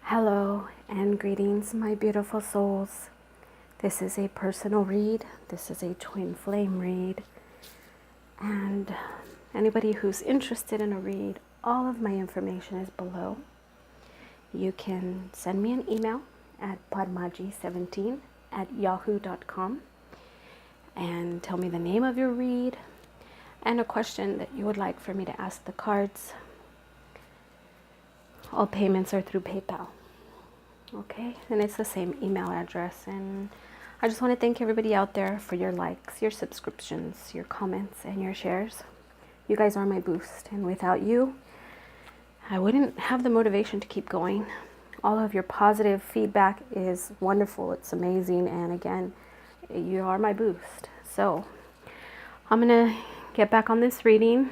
Hello and greetings, my beautiful souls. This is a personal read. This is a twin flame read. And anybody who's interested in a read, all of my information is below. You can send me an email at padmaji17@yahoo.com and tell me the name of your read and a question that you would like for me to ask the cards. All payments are through PayPal. Okay, and it's the same email address. And I just want to thank everybody out there for your likes, your subscriptions, your comments, and your shares. You guys are my boost, and without you, I wouldn't have the motivation to keep going. All of your positive feedback is wonderful. It's amazing. And again, you are my boost. So I'm going to get back on this reading.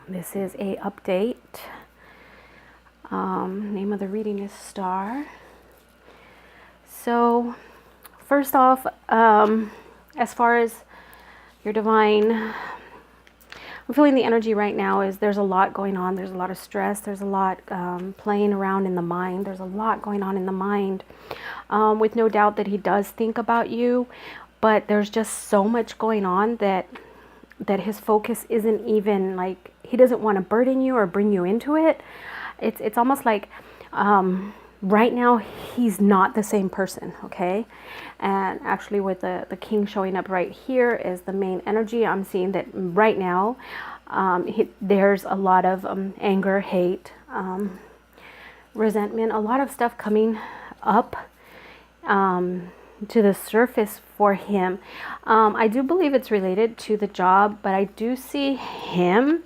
This is a update. Name of the reading is Star. So first off, as far as your divine, I'm feeling the energy right now is there's a lot going on. There's a lot of stress. There's a lot playing around in the mind. There's a lot going on in the mind, with no doubt that he does think about you, but there's just so much going on that his focus isn't even like, he doesn't want to burden you or bring you into it. It's almost like right now he's not the same person, okay? And actually with the king showing up right here is the main energy. I'm seeing that right now there's a lot of anger, hate, resentment, a lot of stuff coming up to the surface for him. I do believe it's related to the job, but I do see him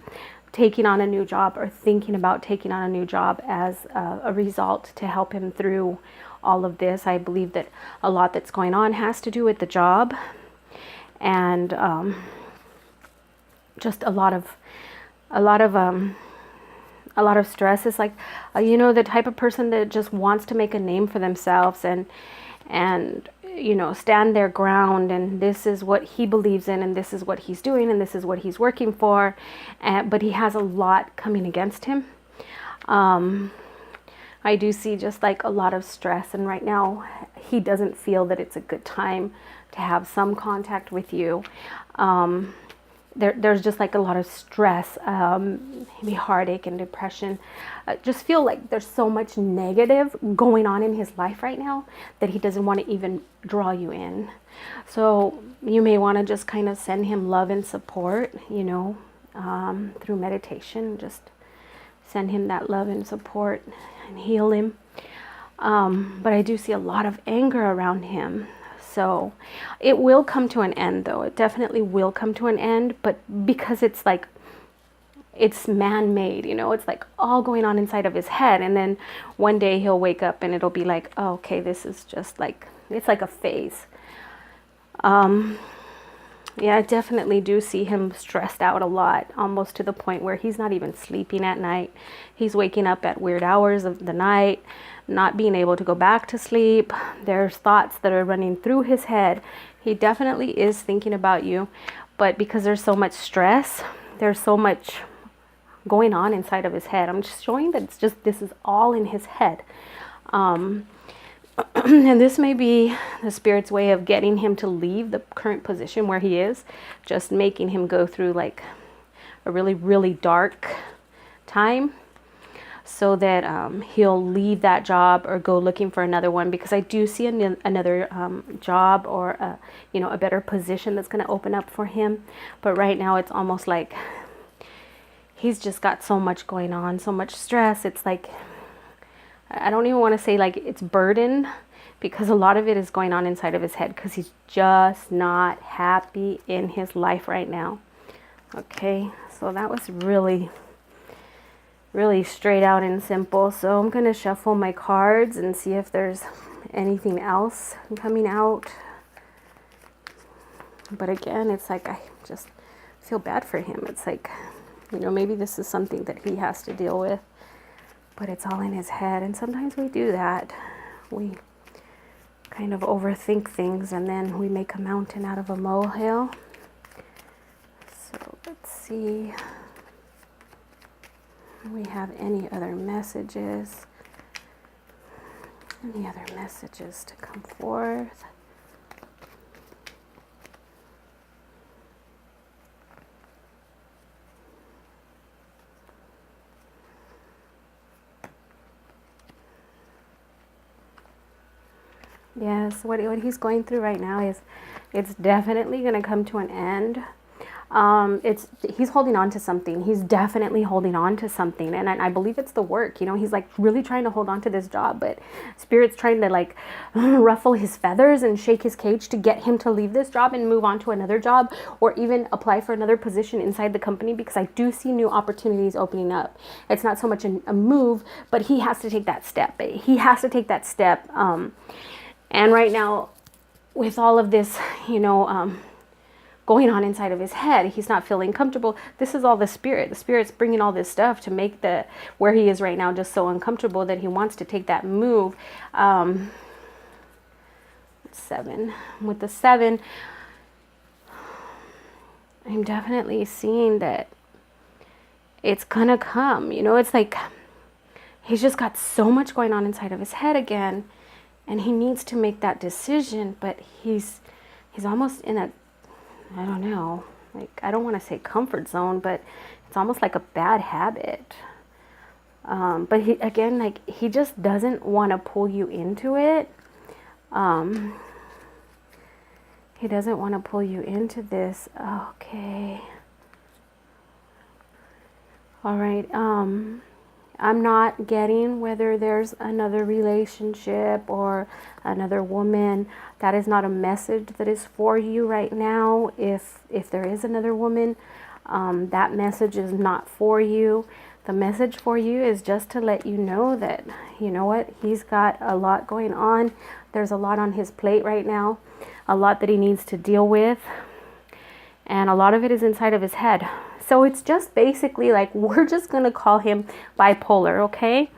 taking on a new job or thinking about taking on a new job as a result to help him through all of this. I believe that a lot that's going on has to do with the job, and just a lot of stress. It's like, the type of person that just wants to make a name for themselves and stand their ground, and this is what he believes in, and this is what he's doing, and this is what he's working for, but he has a lot coming against him. I do see just like a lot of stress, and right now he doesn't feel that it's a good time to have some contact with you. There's just like a lot of stress, maybe heartache and depression. Just feel like there's so much negative going on in his life right now that he doesn't want to even draw you in. So you may want to just kind of send him love and support, through meditation. Just send him that love and support and heal him. But I do see a lot of anger around him. So it will come to an end, though. It definitely will come to an end, but because it's like, it's man-made, it's like all going on inside of his head. And then one day he'll wake up and it'll be like, oh, okay, this is just like, it's like a phase. Yeah, I definitely do see him stressed out a lot, almost to the point where he's not even sleeping at night. He's waking up at weird hours of the night, not being able to go back to sleep. There's thoughts that are running through his head. He definitely is thinking about you, but because there's so much stress, there's so much going on inside of his head. I'm just showing that this is all in his head. And this may be the spirit's way of getting him to leave the current position where he is, just making him go through like a really, really dark time, so that he'll leave that job or go looking for another one, because I do see another job or a better position that's going to open up for him. But right now it's almost like he's just got so much going on, so much stress. It's like, I don't even want to say like it's burden, because a lot of it is going on inside of his head, because he's just not happy in his life right now. Okay, so that was really, really straight out and simple. So I'm going to shuffle my cards and see if there's anything else coming out. But again, it's like, I just feel bad for him. It's like, maybe this is something that he has to deal with, but it's all in his head. And sometimes we do that. We kind of overthink things, and then we make a mountain out of a molehill. So let's see if we have any other messages. Any other messages to come forth? Yes, what he's going through right now is, it's definitely going to come to an end. He's holding on to something. He's definitely holding on to something, and I believe it's the work. You know, he's like really trying to hold on to this job, but Spirit's trying to like ruffle his feathers and shake his cage to get him to leave this job and move on to another job, or even apply for another position inside the company, because I do see new opportunities opening up. It's not so much a move, but he has to take that step. He has to take that step. And right now, with all of this, going on inside of his head, he's not feeling comfortable. This is all the Spirit. The Spirit's bringing all this stuff to make where he is right now just so uncomfortable that he wants to take that move. 7. With the 7, I'm definitely seeing that it's gonna come. It's like he's just got so much going on inside of his head again. And he needs to make that decision, but he's almost in a, I don't know, like, I don't want to say comfort zone, but it's almost like a bad habit. But he just doesn't want to pull you into it. He doesn't want to pull you into this. Okay. All right. I'm not getting whether there's another relationship or another woman. That is not a message that is for you right now. If there is another woman, that message is not for you. The message for you is just to let you know that, you know what, he's got a lot going on. There's a lot on his plate right now, a lot that he needs to deal with. And a lot of it is inside of his head. So it's just basically like, we're just going to call him bipolar, okay?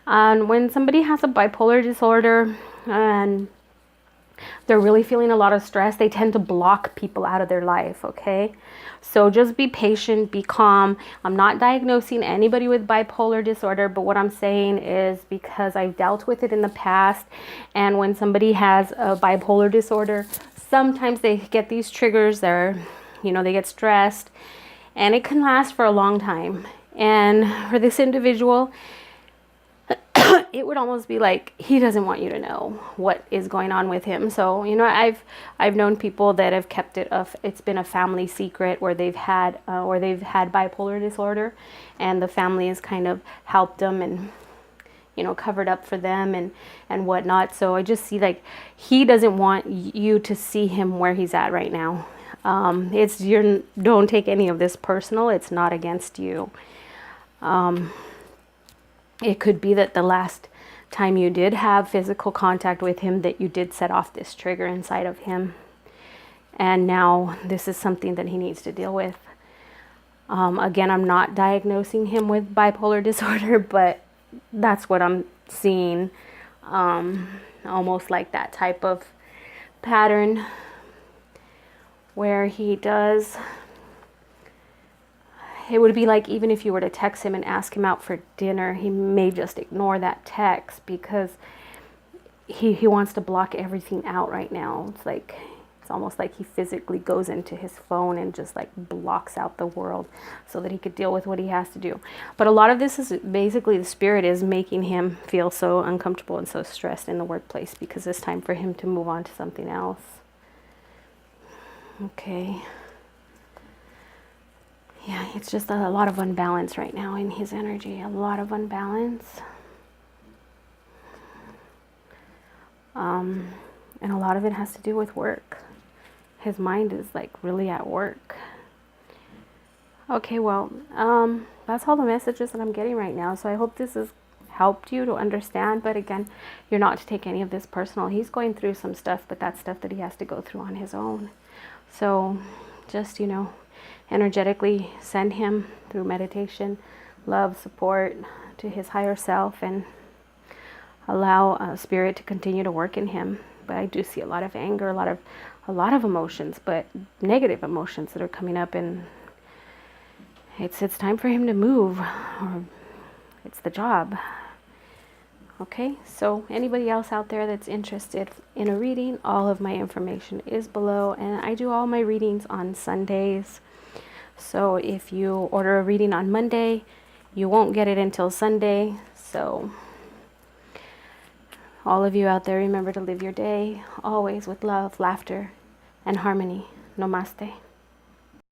And when somebody has a bipolar disorder and they're really feeling a lot of stress, they tend to block people out of their life, okay? So just be patient, be calm. I'm not diagnosing anybody with bipolar disorder, but what I'm saying is, because I've dealt with it in the past, and when somebody has a bipolar disorder, sometimes they get these triggers. They get stressed, and it can last for a long time. And for this individual, it would almost be like he doesn't want you to know what is going on with him. So, I've known people that have kept it's been a family secret where they've had bipolar disorder, and the family has kind of helped them and covered up for them and whatnot. So I just see like he doesn't want you to see him where he's at right now. Don't take any of this personal. It's not against you. It could be that the last time you did have physical contact with him, that you did set off this trigger inside of him. And now this is something that he needs to deal with. Again, I'm not diagnosing him with bipolar disorder, but that's what I'm seeing. Almost like that type of pattern where he does, it would be like, even if you were to text him and ask him out for dinner, he may just ignore that text because he wants to block everything out right now. It's almost like he physically goes into his phone and just like blocks out the world so that he could deal with what he has to do. But a lot of this is basically the Spirit is making him feel so uncomfortable and so stressed in the workplace, because it's time for him to move on to something else. Okay. Yeah, it's just a lot of unbalance right now in his energy. A lot of unbalance. And a lot of it has to do with work. His mind is like really at work. Okay, well, that's all the messages that I'm getting right now. So I hope this has helped you to understand. But again, you're not to take any of this personal. He's going through some stuff, but that's stuff that he has to go through on his own. So just, energetically send him through meditation, love, support to his higher self, and allow Spirit to continue to work in him. But I do see a lot of anger, a lot of emotions, but negative emotions that are coming up, and it's time for him to move, or it's the job. Okay, so anybody else out there that's interested in a reading, all of my information is below, and I do all my readings on Sundays. So if you order a reading on Monday, you won't get it until Sunday. So all of you out there, remember to live your day always with love, laughter, and harmony. Namaste.